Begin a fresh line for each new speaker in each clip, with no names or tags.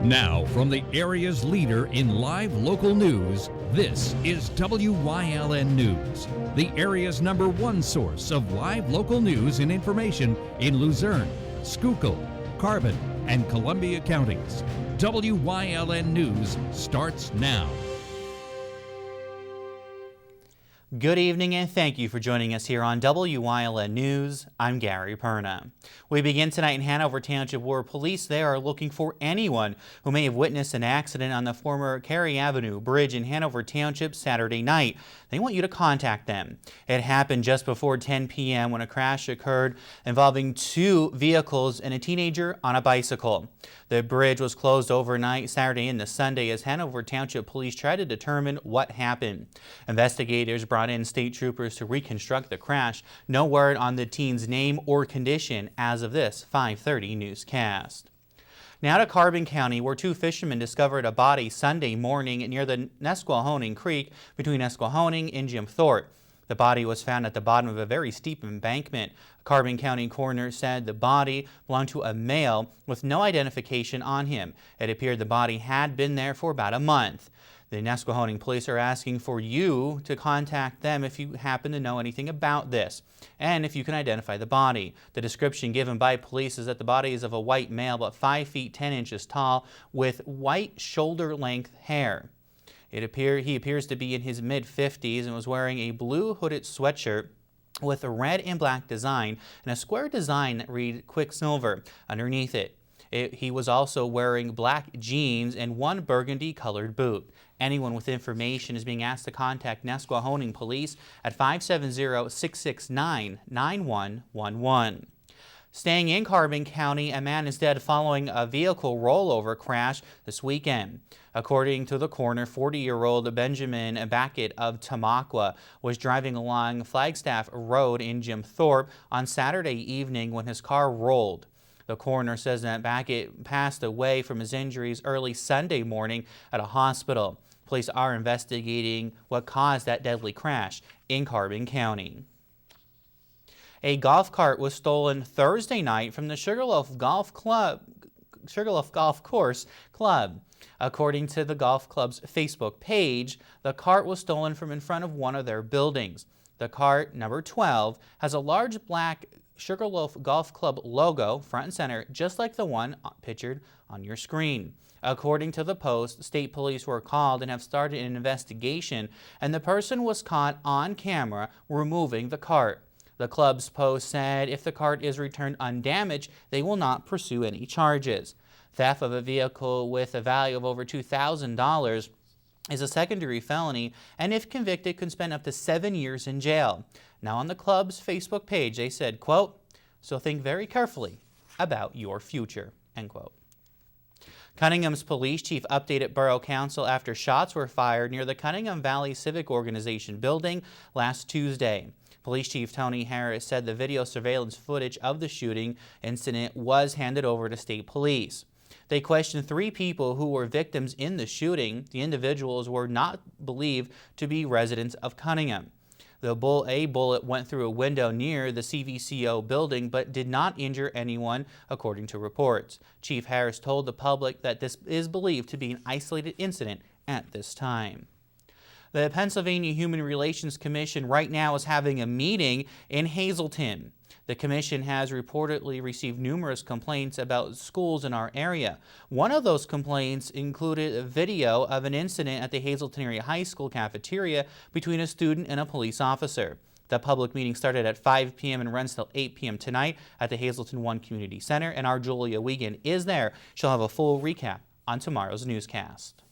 Now, from the area's leader in live local news, this is WYLN News, the area's #1 source of live local news and information in Luzerne, Schuylkill, Carbon, and Columbia counties. WYLN News starts now.
Good evening and thank you for joining us here on WYLN News. I'm Gary Perna. We begin tonight in Hanover Township, where police there are looking for anyone who may have witnessed an accident on the former Cary Avenue Bridge in Hanover Township Saturday night. They want you to contact them. It happened just before 10 p.m. when a crash occurred involving two vehicles and a teenager on a bicycle. The bridge was closed overnight Saturday into Sunday as Hanover Township police tried to determine what happened. Investigators brought in state troopers to reconstruct the crash. No word on the teen's name or condition as of this 5:30 newscast. Now to Carbon County, where two fishermen discovered a body Sunday morning near the Nesquehoning Creek between Nesquehoning and Jim Thorpe. The body was found at the bottom of a very steep embankment. A Carbon County coroner said the body belonged to a male with no identification on him. It appeared the body had been there for about a month. The Nesquehoning police are asking for you to contact them if you happen to know anything about this, and if you can identify the body. The description given by police is that the body is of a white male, about 5 feet 10 inches tall, with white shoulder-length hair. He appears to be in his mid-50s and was wearing a blue hooded sweatshirt with a red and black design and a square design that read Quicksilver underneath it. He was also wearing black jeans and one burgundy colored boot. Anyone with information is being asked to contact Nesquehoning Police at 570-669-9111. Staying in Carbon County, a man is dead following a vehicle rollover crash this weekend. According to the coroner, 40-year-old Benjamin Backett of Tamaqua was driving along Flagstaff Road in Jim Thorpe on Saturday evening when his car rolled. The coroner says that Backett passed away from his injuries early Sunday morning at a hospital. Police are investigating what caused that deadly crash in Carbon County. A golf cart was stolen Thursday night from the Sugarloaf Golf Course Club. According to the golf club's Facebook page, the cart was stolen from in front of one of their buildings. The cart, number 12, has a large black Sugarloaf Golf Club logo front and center, just like the one pictured on your screen. According to the post, state police were called and have started an investigation, and the person was caught on camera removing the cart. The club's post said if the cart is returned undamaged, they will not pursue any charges. Theft of a vehicle with a value of over $2,000 is a secondary felony, and if convicted, could spend up to 7 years in jail. Now on the club's Facebook page, they said, quote, "So think very carefully about your future," end quote. Cunningham's police chief updated Borough Council after shots were fired near the Cunningham Valley Civic Organization building last Tuesday. Police Chief Tony Harris said the video surveillance footage of the shooting incident was handed over to state police. They questioned 3 people who were victims in the shooting. The individuals were not believed to be residents of Cunningham. A bullet went through a window near the CVCO building but did not injure anyone, according to reports. Chief Harris told the public that this is believed to be an isolated incident at this time. The Pennsylvania Human Relations Commission right now is having a meeting in Hazleton. The commission has reportedly received numerous complaints about schools in our area. One of those complaints included a video of an incident at the Hazleton Area High School cafeteria between a student and a police officer. The public meeting started at 5 p.m. and runs till 8 p.m. tonight at the Hazleton One Community Center, and our Julia Wiegand is there. She'll have a full recap on tomorrow's newscast.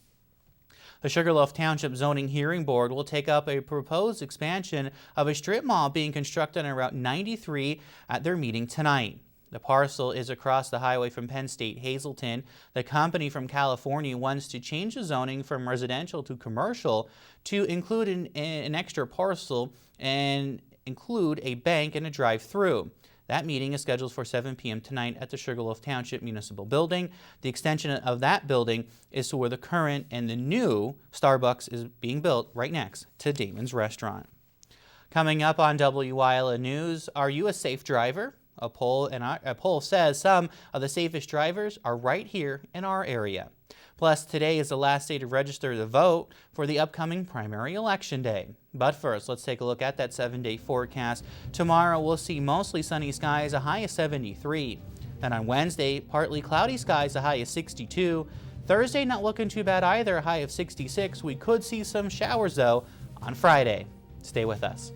The Sugarloaf Township Zoning Hearing Board will take up a proposed expansion of a strip mall being constructed on Route 93 at their meeting tonight. The parcel is across the highway from Penn State Hazleton. The company from California wants to change the zoning from residential to commercial to include an extra parcel and include a bank and a drive-through. That meeting is scheduled for 7 p.m. tonight at the Sugarloaf Township Municipal Building. The extension of that building is to where the current and the new Starbucks is being built right next to Damon's Restaurant. Coming up on WYLN News, are you a safe driver? A poll says some of the safest drivers are right here in our area. Plus, today is the last day to register to vote for the upcoming primary election day. But first, let's take a look at that 7-day forecast. Tomorrow, we'll see mostly sunny skies, a high of 73. Then on Wednesday, partly cloudy skies, a high of 62. Thursday, not looking too bad either, a high of 66. We could see some showers, though, on Friday. Stay with us.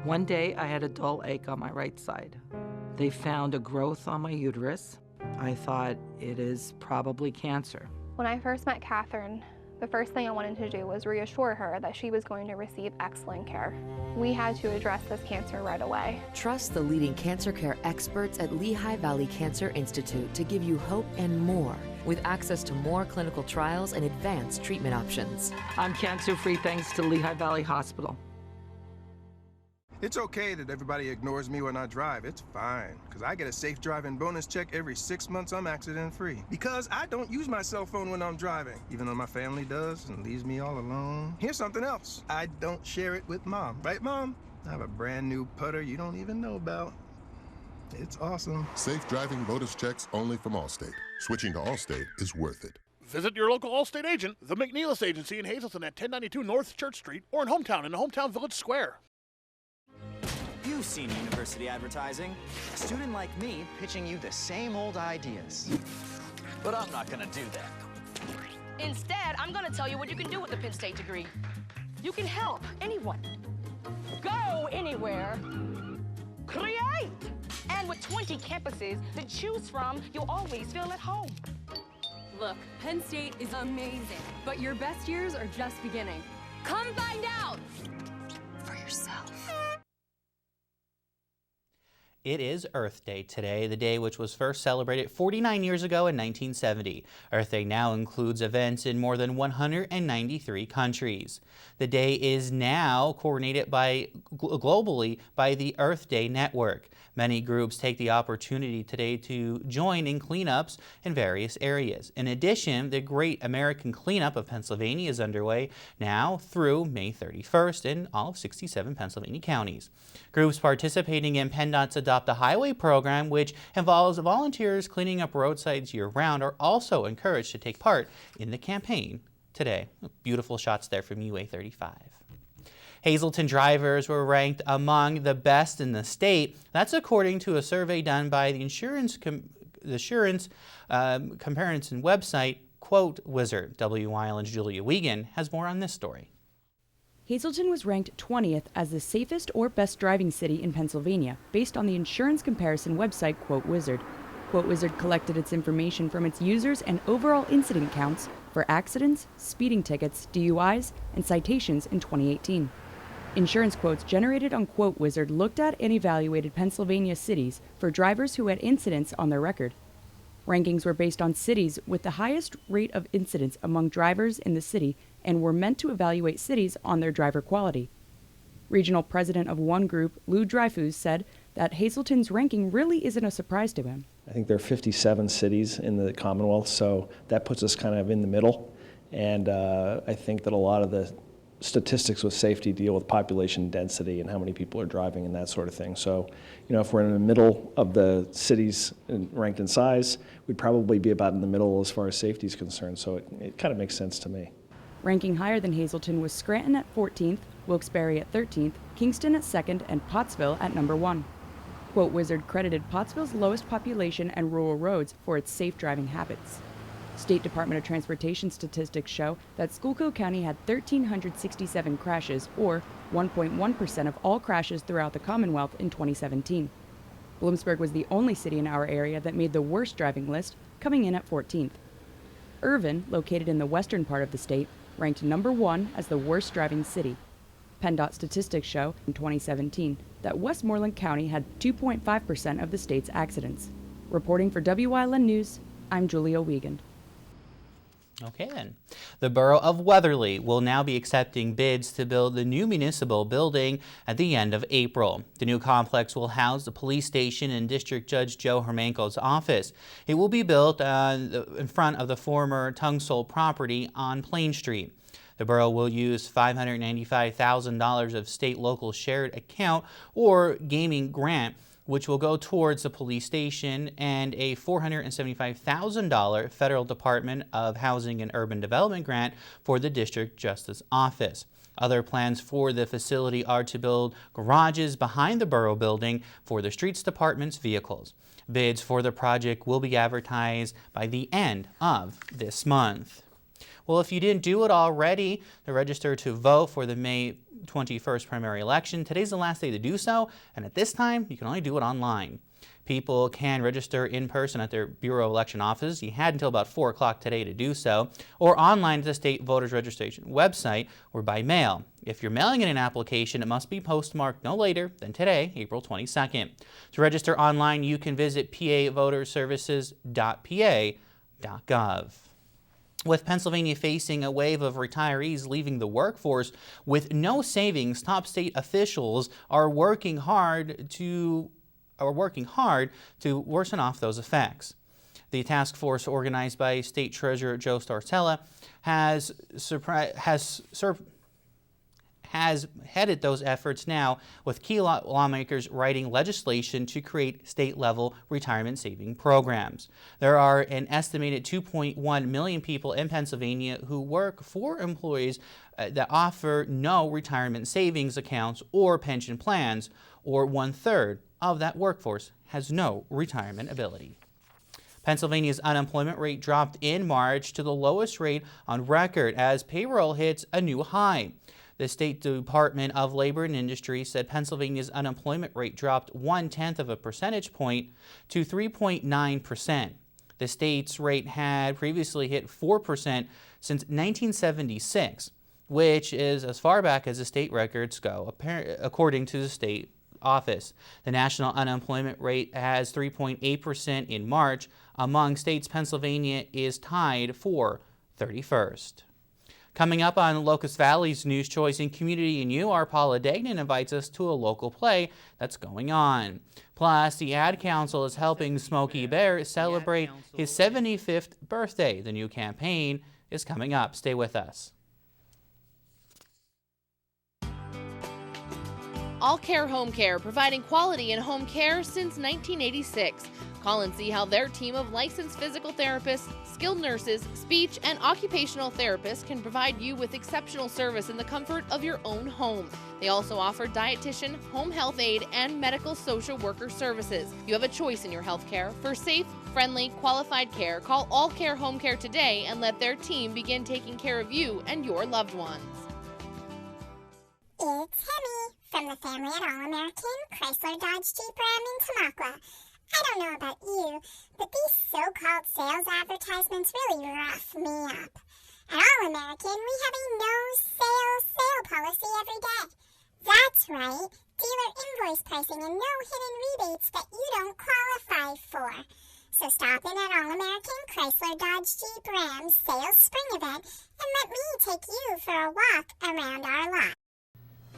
One day I had a dull ache on my right side. They found a growth on my uterus. I thought it is probably cancer.
When I first met Catherine, the first thing I wanted to do was reassure her that she was going to receive excellent care. We had to address this cancer right away.
Trust the leading cancer care experts at Lehigh Valley Cancer Institute to give you hope and more, with access to more clinical trials and advanced treatment options.
I'm cancer-free thanks to Lehigh Valley Hospital.
It's okay that everybody ignores me when I drive. It's fine, because I get a safe driving bonus check every 6 months I'm accident-free. Because I don't use my cell phone when I'm driving, even though my family does and leaves me all alone. Here's something else. I don't share it with Mom. Right, Mom? I have a brand new putter you don't even know about. It's awesome.
Safe driving bonus checks only from Allstate. Switching to Allstate is worth it.
Visit your local Allstate agent, the McNeilis Agency in Hazleton at 1092 North Church Street, or in Hometown in the Hometown Village Square.
You've seen university advertising. A student like me pitching you the same old ideas. But I'm not gonna do that.
Instead, I'm gonna tell you what you can do with a Penn State degree. You can help anyone. Go anywhere. Create! And with 20 campuses to choose from, you'll always feel at home.
Look, Penn State is amazing, but your best years are just beginning. Come find out for yourself.
It is Earth Day today, the day which was first celebrated 49 years ago in 1970. Earth Day now includes events in more than 193 countries. The day is now coordinated globally by the Earth Day Network. Many groups take the opportunity today to join in cleanups in various areas. In addition, the Great American Cleanup of Pennsylvania is underway now through May 31st in all of 67 Pennsylvania counties. Groups participating in PennDOT's Adopt a Highway program, which involves volunteers cleaning up roadsides year-round, are also encouraged to take part in the campaign today. Beautiful shots there from UA 35. Hazleton drivers were ranked among the best in the state. That's according to a survey done by the insurance comparison website, Quote Wizard. Wyln's Julia Wiegand has more on this story.
Hazleton was ranked 20th as the safest or best driving city in Pennsylvania, based on the insurance comparison website Quote Wizard. Quote Wizard collected its information from its users and overall incident counts for accidents, speeding tickets, DUIs, and citations in 2018. Insurance quotes generated on Quote Wizard looked at and evaluated Pennsylvania cities for drivers who had incidents on their record. Rankings were based on cities with the highest rate of incidents among drivers in the city and were meant to evaluate cities on their driver quality. Regional president of one group, Lou Dreyfus, said that Hazleton's ranking really isn't a surprise to him.
I think there are 57 cities in the Commonwealth, so that puts us kind of in the middle. And I think that a lot of the statistics with safety deal with population density and how many people are driving and that sort of thing. So, you know, if we're in the middle of the cities ranked in size, we'd probably be about in the middle as far as safety is concerned. So it kind of makes sense to me.
Ranking higher than Hazleton was Scranton at 14th, Wilkes-Barre at 13th, Kingston at 2nd, and Pottsville at number 1. Quote Wizard credited Pottsville's lowest population and rural roads for its safe driving habits. State Department of Transportation statistics show that Schuylkill County had 1,367 crashes, or 1.1% of all crashes throughout the Commonwealth in 2017. Bloomsburg was the only city in our area that made the worst driving list, coming in at 14th. Irvin, located in the western part of the state, ranked number 1 as the worst driving city. PennDOT statistics show in 2017 that Westmoreland County had 2.5% of the state's accidents. Reporting for WYLN News, I'm Julia Wiegand.
Okay then. The Borough of Weatherly will now be accepting bids to build the new municipal building at the end of April. The new complex will house the police station and District Judge Joe Hermanko's office. It will be built in front of the former Tungsol property on Plain Street. The borough will use $595,000 of state local shared account or gaming grant, which will go towards the police station, and a $475,000 Federal Department of Housing and Urban Development grant for the District Justice Office. Other plans for the facility are to build garages behind the borough building for the Streets Department's vehicles. Bids for the project will be advertised by the end of this month. Well, if you didn't do it already to register to vote for the May 21st primary election, today's the last day to do so, and at this time, you can only do it online. People can register in person at their Bureau of Election offices. You had until about 4 o'clock today to do so, or online at the state voters registration website, or by mail. If you're mailing in an application, it must be postmarked no later than today, April 22nd. To register online, you can visit pavoterservices.pa.gov. With Pennsylvania facing a wave of retirees leaving the workforce with no savings, top state officials are working hard to worsen off those effects. The task force organized by State Treasurer Joe Startella has headed those efforts now, with key lawmakers writing legislation to create state-level retirement saving programs. There are an estimated 2.1 million people in Pennsylvania who work for employees that offer no retirement savings accounts or pension plans, or 1/3 of that workforce has no retirement ability. Pennsylvania's unemployment rate dropped in March to the lowest rate on record as payroll hits a new high. The State Department of Labor and Industry said Pennsylvania's unemployment rate dropped 0.1 of a percentage point to 3.9%. The state's rate had previously hit 4% since 1976, which is as far back as the state records go, according to the state office. The national unemployment rate has 3.8% in March. Among states, Pennsylvania is tied for 31st. Coming up on Locust Valley's News Choice and Community and You, our Paula Degnan invites us to a local play that's going on. Plus, the Ad Council is helping Smokey Bear celebrate his 75th birthday. The new campaign is coming up. Stay with us.
AllCare Home Care, providing quality in home care since 1986. Call and see how their team of licensed physical therapists, skilled nurses, speech, and occupational therapists can provide you with exceptional service in the comfort of your own home. They also offer dietitian, home health aide, and medical social worker services. You have a choice in your health care. For safe, friendly, qualified care, call AllCare Home Care today and let their team begin taking care of you and your loved ones.
It's Hemi from the family at All-American Chrysler Dodge Jeep Ram in Tamaqua. I don't know about you, but these so-called sales advertisements really rough me up. At All-American, we have a no-sale policy every day. That's right, dealer invoice pricing and no hidden rebates that you don't qualify for. So stop in at All-American Chrysler Dodge Jeep Ram sales spring event and let me take you for a walk around our lot.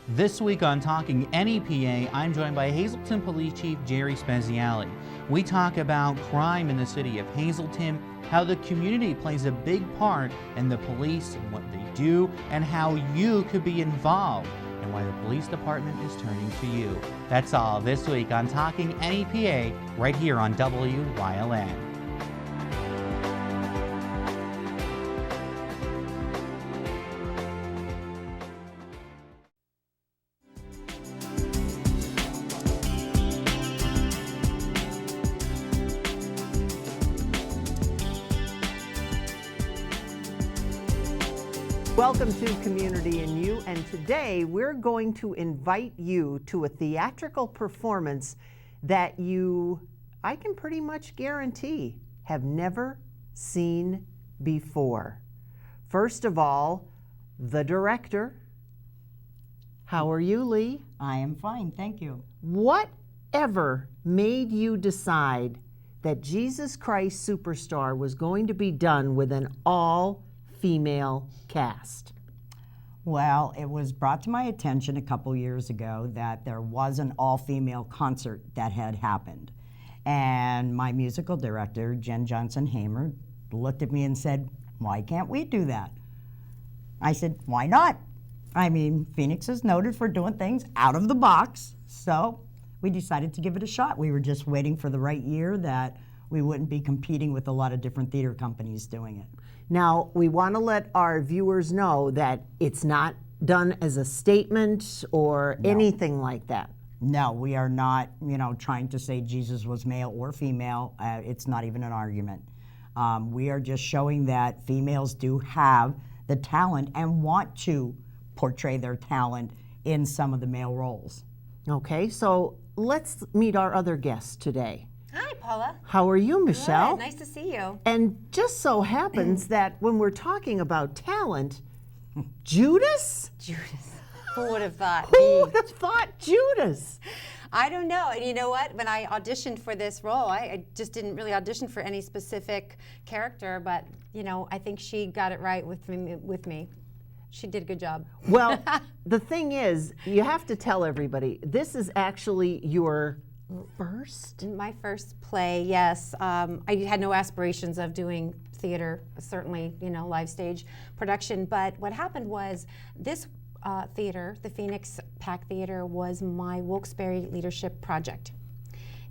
This week on Talking NEPA, I'm joined by Hazleton Police Chief Jerry Speziale. We talk about crime in the city of Hazleton, how the community plays a big part in the police and what they do, and how you could be involved, and why the police department is turning to you. That's all this week on Talking NEPA, right here on WYLN.
Welcome to Community and You, and today we're going to invite you to a theatrical performance that I can pretty much guarantee, have never seen before. First of all, the director. How are you, Lee?
I am fine, thank you.
Whatever made you decide that Jesus Christ Superstar was going to be done with an all all-female cast?
Well, it was brought to my attention a couple years ago that there was an all-female concert that had happened. And my musical director, Jen Johnson-Hamer, looked at me and said, why can't we do that? I said, why not? I mean, Phoenix is noted for doing things out of the box, so we decided to give it a shot. We were just waiting for the right year that we wouldn't be competing with a lot of different theater companies doing it.
Now, we want to let our viewers know that it's not done as a statement or anything like that.
No, we are not, trying to say Jesus was male or female. It's not even an argument. We are just showing that females do have the talent and want to portray their talent in some of the male roles.
Okay, so let's meet our other guests today.
Hi, Paula.
How are you, Michelle?
Good. Nice to see you.
And just so happens that when we're talking about talent, Judas?
Judas. Who would have thought?
Who would have thought Judas?
I don't know. And you know what? When I auditioned for this role, I just didn't really audition for any specific character, but I think she got it right with me. She did a good job.
Well, the thing is, you have to tell everybody, this is actually your first?
My first play, yes. I had no aspirations of doing theater, certainly, live stage production. But what happened was this theater, the Phoenix PAC Theater, was my Wilkes-Barre leadership project.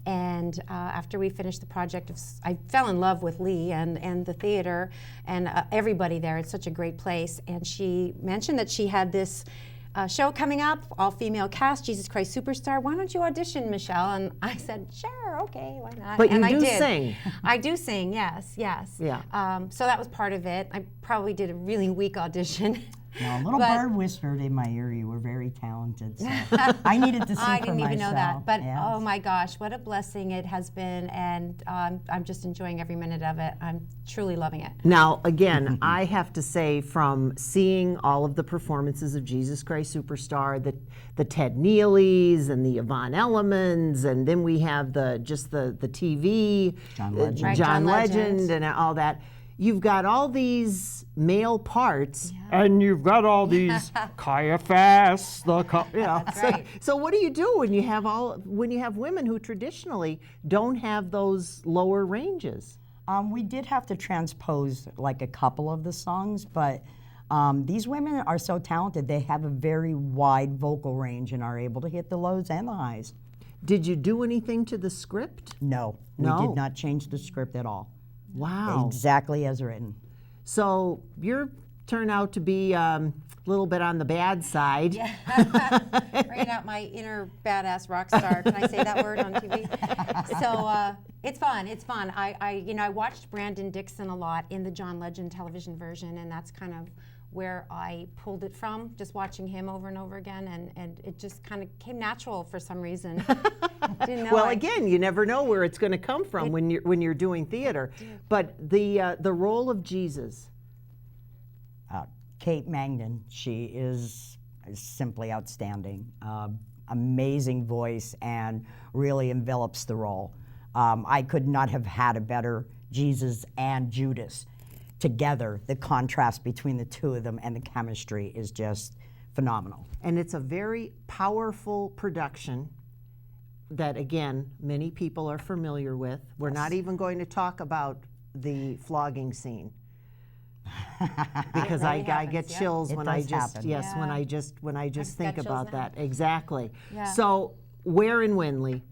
And after we finished the project, I fell in love with Lee and the theater and everybody there. It's such a great place. And she mentioned that she had this show coming up, all-female cast, Jesus Christ Superstar. Why don't you audition, Michelle? And I said, sure, okay, why not?
But
and
you
I
do
did.
sing.
I do sing, yes.
Yeah.
So that was part of it. I probably did a really weak audition.
No, a little bird whispered in my ear, you were very talented. So I needed to see
I
for
didn't even know that.
myself,
But
yes.
oh my gosh, what a blessing it has been. And I'm just enjoying every minute of it. I'm truly loving it.
Now, again, I have to say, from seeing all of the performances of Jesus Christ Superstar, the Ted Neelys and the Yvonne Ellimans, and then we have the TV,
John Legend.
Right,
John
John Legend.
Legend and all that. You've got all these male parts, and you've got all these Caiaphas,
That's right.
So what do you do when you have women who traditionally don't have those lower ranges?
We did have to transpose like a couple of the songs, but these women are so talented. They have a very wide vocal range and are able to hit the lows and the highs.
Did you do anything to the script?
No, we did not change the script at all.
Wow.
Exactly as written.
So you turn out to be a little bit on the bad side.
Yeah. Bringing out my inner badass rock star. Can I say that word on TV? So it's fun. It's fun. I watched Brandon Dixon a lot in the John Legend television version, and that's kind of where I pulled it from, just watching him over and over again, and it just kind of came natural for some reason. Didn't know
Well, again, you never know where it's going to come from when you're doing theater. But the role of Jesus.
Kate Mangdon, she is simply outstanding. Amazing voice and really envelops the role. I could not have had a better Jesus and Judas together. The contrast between the two of them and the chemistry is just phenomenal.
And it's a very powerful production that, again, many people are familiar with. We're not even going to talk about the flogging scene. Because I get chills when I just when I just think about that. Exactly.
Yeah.
So where in Wynley?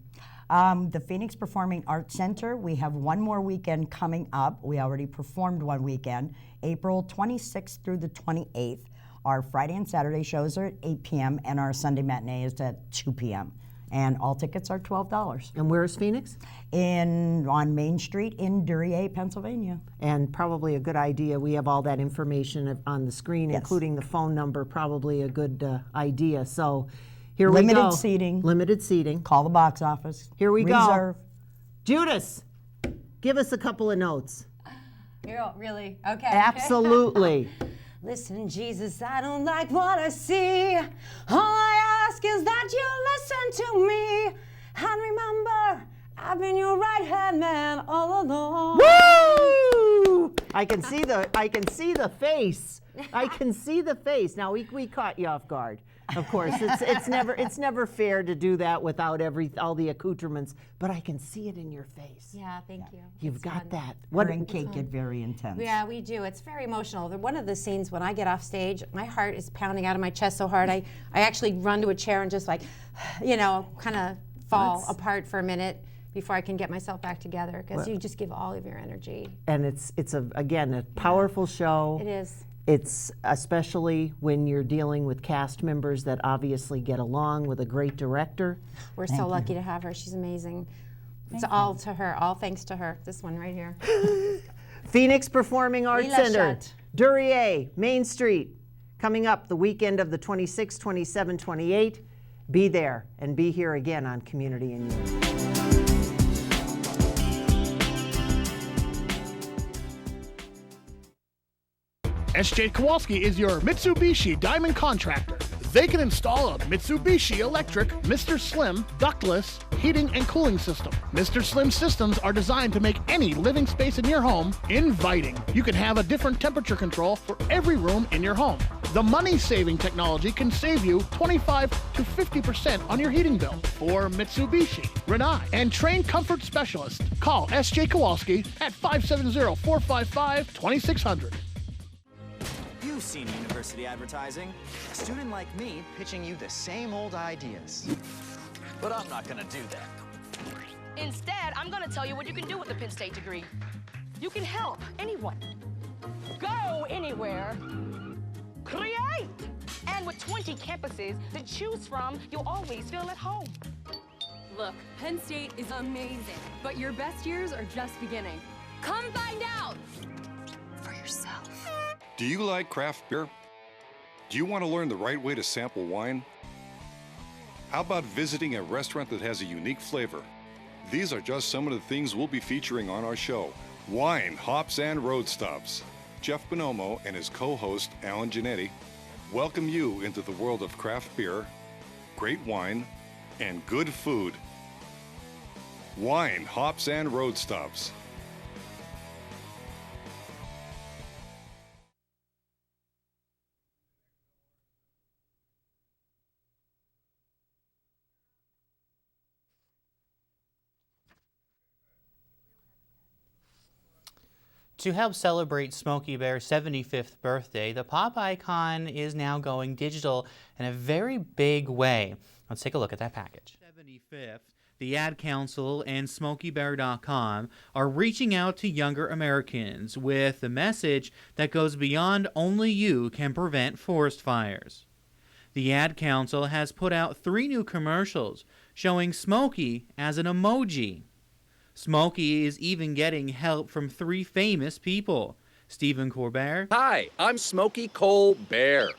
The Phoenix Performing Arts Center. We have one more weekend coming up. We already performed one weekend, April 26th through the 28th. Our Friday and Saturday shows are at 8 p.m. and our Sunday matinee is at 2 p.m. And all tickets are $12.
And where is Phoenix?
On Main Street in Duryea, Pennsylvania.
And probably a good idea. We have all that information on the screen, including the phone number. Probably a good idea. So here we go.
Limited seating.
Limited seating.
Call the box office.
Here we
Reserve.
go. Judas, give us a couple of notes.
Really? Okay.
Absolutely.
Listen, Jesus, I don't like what I see. All I ask is that you listen to me. And remember, I've been your right-hand man all along.
Woo! I can see the face. I can see the face. Now we caught you off guard. Of course, it's never fair to do that without all the accoutrements. But I can see it in your face.
Yeah, thank you.
You've
It's
got
fun.
that.
Her and Kate get very intense.
Yeah, we do. It's very emotional. One of the scenes when I get off stage, my heart is pounding out of my chest so hard. I actually run to a chair and just kind of fall apart for a minute before I can get myself back together, because you just give all of your energy.
And it's again a powerful show.
It is.
It's especially when you're dealing with cast members that obviously get along with a great director.
We're so lucky to have her. She's amazing. It's all to her, all thanks to her. This one right here.
Phoenix Performing Arts Center, Duryea, Main Street, coming up the weekend of the 26th, 27, 28. Be there and be here again on Community and You.
S.J. Kowalski is your Mitsubishi Diamond contractor. They can install a Mitsubishi electric Mr. Slim ductless heating and cooling system. Mr. Slim systems are designed to make any living space in your home inviting. You can have a different temperature control for every room in your home. The money-saving technology can save you 25 to 50% on your heating bill. For Mitsubishi, Rinnai, and trained comfort specialists, call S.J. Kowalski at 570-455-2600.
You've seen university advertising. A student like me pitching you the same old ideas. But I'm not gonna do that.
Instead, I'm gonna tell you what you can do with a Penn State degree. You can help anyone. Go anywhere. Create! And with 20 campuses to choose from, you'll always feel at home.
Look, Penn State is amazing, but your best years are just beginning. Come find out for yourself.
Do you like craft beer? Do you want to learn the right way to sample wine? How about visiting a restaurant that has a unique flavor? These are just some of the things we'll be featuring on our show. Wine, Hops, and Road Stops. Jeff Bonomo and his co-host, Alan Giannetti, welcome you into the world of craft beer, great wine, and good food. Wine, Hops, and Road Stops.
To help celebrate Smokey Bear's 75th birthday, the pop icon is now going digital in a very big way. Let's take a look at that package. 75th, the Ad Council and SmokeyBear.com are reaching out to younger Americans with a message that goes beyond only you can prevent forest fires. The Ad Council has put out 3 new commercials showing Smokey as an emoji. Smokey is even getting help from 3 famous people: Stephen Colbert.
Hi, I'm Smokey Colbert.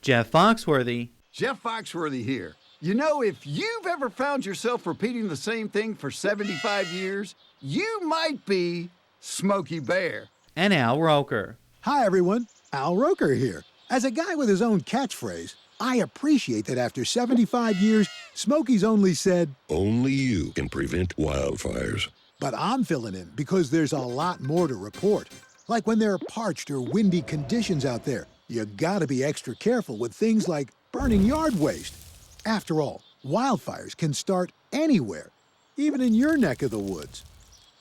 Jeff Foxworthy.
Jeff Foxworthy here. You know, if you've ever found yourself repeating the same thing for 75 years, you might be Smokey Bear.
And Al Roker.
Hi, everyone. Al Roker here. As a guy with his own catchphrase, I appreciate that after 75 years, Smokey's only said,
Only you can prevent wildfires.
But I'm filling in because there's a lot more to report. Like when there are parched or windy conditions out there, you gotta be extra careful with things like burning yard waste. After all, wildfires can start anywhere, even in your neck of the woods.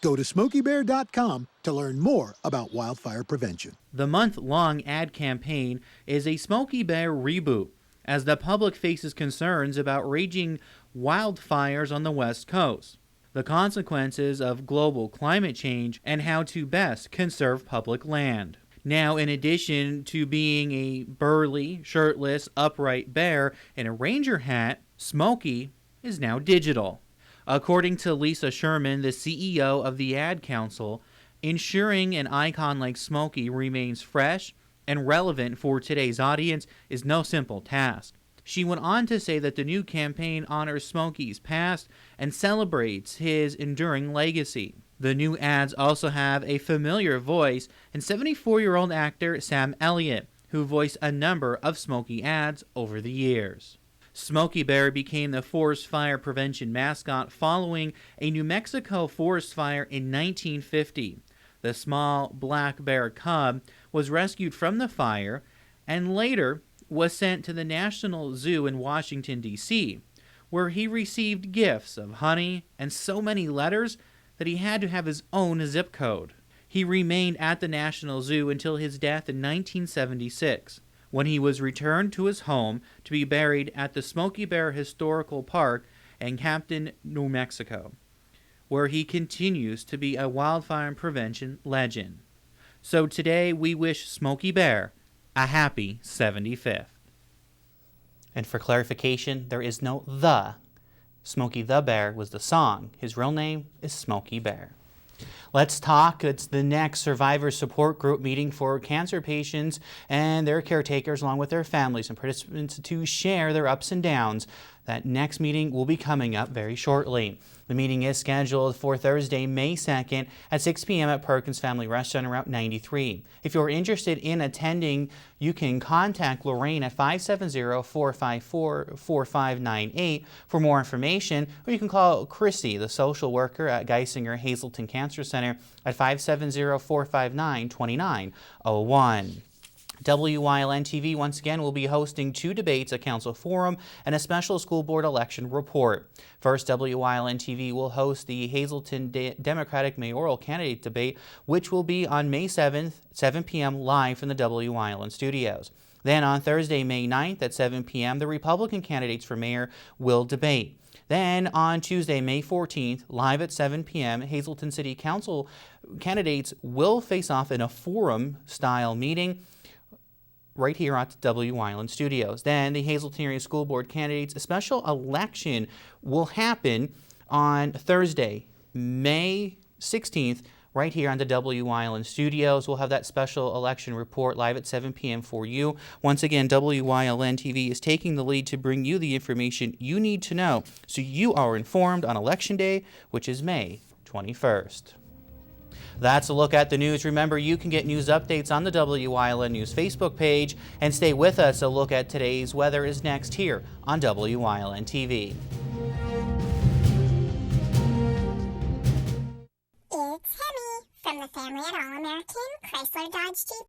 Go to SmokeyBear.com to learn more about wildfire prevention.
The month-long ad campaign is a Smokey Bear reboot, as the public faces concerns about raging wildfires on the West Coast, the consequences of global climate change, and how to best conserve public land. Now, in addition to being a burly, shirtless, upright bear in a ranger hat, Smokey is now digital. According to Lisa Sherman, the CEO of the Ad Council, ensuring an icon like Smokey remains fresh and relevant for today's audience is no simple task. She went on to say that the new campaign honors Smokey's past and celebrates his enduring legacy. The new ads also have a familiar voice in 74-year-old actor Sam Elliott, who voiced a number of Smokey ads over the years. Smokey Bear became the forest fire prevention mascot following a New Mexico forest fire in 1950. The small black bear cub was rescued from the fire and later was sent to the National Zoo in Washington, D.C., where he received gifts of honey and so many letters that he had to have his own zip code. He remained at the National Zoo until his death in 1976, when he was returned to his home to be buried at the Smokey Bear Historical Park in Captain, New Mexico, where he continues to be a wildfire prevention legend. So today we wish Smokey Bear a happy 75th. And for clarification, there is no the. Smokey the Bear was the song. His real name is Smokey Bear. Let's talk. It's the next survivor support group meeting for cancer patients and their caretakers along with their families and participants to share their ups and downs. That next meeting will be coming up very shortly. The meeting is scheduled for Thursday, May 2nd at 6 p.m. at Perkins Family Restaurant on Route 93. If you're interested in attending, you can contact Lorraine at 570-454-4598 for more information, or you can call Chrissy, the social worker at Geisinger Hazleton Cancer Center at 570-459-2901. Wyln TV once again will be hosting 2 debates, a council forum, and a special school board election report. First, Wyln TV will host the Hazleton Democratic mayoral candidate debate, which will be on May 7th, 7 p.m. live from the Wyln studios. Then on Thursday, May 9th at 7 p.m., the Republican candidates for mayor will debate. Then on Tuesday, May 14th, live at 7 p.m., Hazleton City Council candidates will face off in a forum-style meeting right here at the Wyln studios. Then the Hazleton Area School Board candidates, a special election will happen on Thursday, May 16th, right here on the Wyln studios. We'll have that special election report live at 7 p.m. for you. Once again, Wyln TV is taking the lead to bring you the information you need to know so you are informed on Election Day, which is May 21st. That's a look at the news. Remember, you can get news updates on the Wyln News Facebook page and stay with us. A look at today's weather is next here on Wyln TV.
It's Hemi from the family at All-American Chrysler Dodge Jeep.